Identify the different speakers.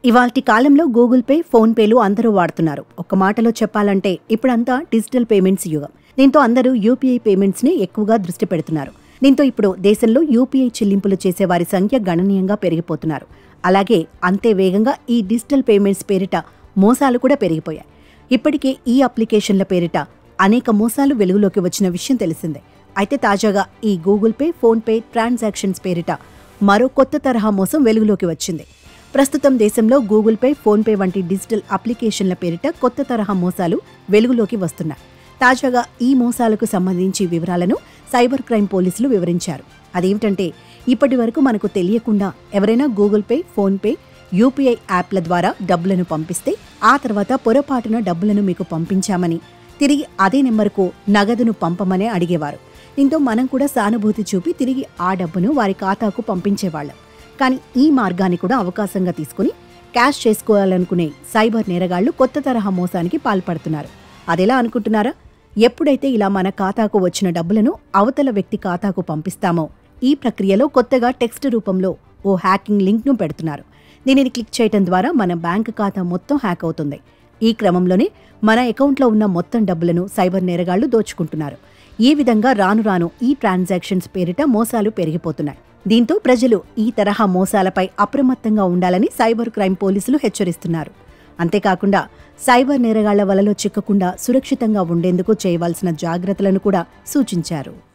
Speaker 1: ఇవాల్టి కాలంలో Google pay, phone పేలు అందరూ వాడుతున్నారు. ఒక్క మాటలో చెప్పాలంటే ఇప్పుడంతా డిజిటల్ పేమెంట్స్ యుగం. దీంతో అందరూ యూపీఐ పేమెంట్స్ ని ఎక్కువగా దృష్టి పెడుతున్నారు. దీంతో ఇప్పుడు దేశంలో యూపీఐ చెల్లింపులు చేసే వారి సంఖ్య గణనీయంగా పెరిగిపోతున్నారు. అలాగే అంతే వేగంగా ఈ డిజిటల్ పేమెంట్స్ పేరిట మోసాలు కూడా పెరిగిపోయాయి. ఇప్పటికే ఈ అప్లికేషన్ల పేరిట అనేక మోసాలు వెలుగులోకి వచ్చిన విషయం తెలిసిందే. అయితే తాజాగా ఈ Google pay, phone pay transactions పేరిట మరో కొత్త తరహా మోసం వెలుగులోకి వచ్చింది. ప్రస్తుతం దేశంలో గూగుల్ పే, ఫోన్ పే వంటి డిజిటల్ అప్లికేషన్ల పేరిట కొత్త తరహా మోసాలు వెలుగులోకి వస్తున్నాయి. తాజాగా ఈ మోసాలకు సంబంధించి వివరాలను సైబర్ క్రైమ్ పోలీసులు వివరించారు. అదేమిటంటే, ఇప్పటి వరకు మనకు తెలియకుండా ఎవరైనా Google pay, phone pay, UPI యాప్ల ద్వారా డబ్బులను పంపిస్తే ఆ తర్వాత పొరపాటున డబ్బులను మీకు పంపించామని తిరిగి అదే నెంబర్కు నగదును పంపమనే అడిగేవారు. దీంతో మనం కూడా సానుభూతి చూపి తిరిగి ఆ డబ్బును వారి ఖాతాకు పంపించేవాళ్లం. కానీ ఈ మార్గాన్ని కూడా అవకాశంగా తీసుకుని క్యాష్ చేసుకోవాలనుకునే సైబర్ నేరగాళ్లు కొత్త తరహా మోసానికి పాల్పడుతున్నారు. అదెలా అనుకుంటున్నారా? ఎప్పుడైతే ఇలా మన ఖాతాకు వచ్చిన డబ్బులను అవతల వ్యక్తి ఖాతాకు పంపిస్తామో ఈ ప్రక్రియలో కొత్తగా టెక్స్ట్ రూపంలో ఓ హ్యాకింగ్ లింక్ను పెడుతున్నారు. దీనిని క్లిక్ చేయడం ద్వారా మన బ్యాంక్ ఖాతా మొత్తం హ్యాక్ అవుతుంది. ఈ క్రమంలోనే మన అకౌంట్లో ఉన్న మొత్తం డబ్బులను సైబర్ నేరగాళ్లు దోచుకుంటున్నారు. ఈ విధంగా రాను రాను ఈ ట్రాన్సాక్షన్స్ పేరిట మోసాలు పెరిగిపోతున్నాయి. దీంతో ప్రజలు ఈ తరహా మోసాలపై అప్రమత్తంగా ఉండాలని సైబర్ క్రైమ్ పోలీసులు హెచ్చరిస్తున్నారు. అంతేకాకుండా సైబర్ నేరగాళ్ల వలలో చిక్కకుండా సురక్షితంగా ఉండేందుకు చేయవలసిన జాగ్రత్తలను కూడా సూచించారు.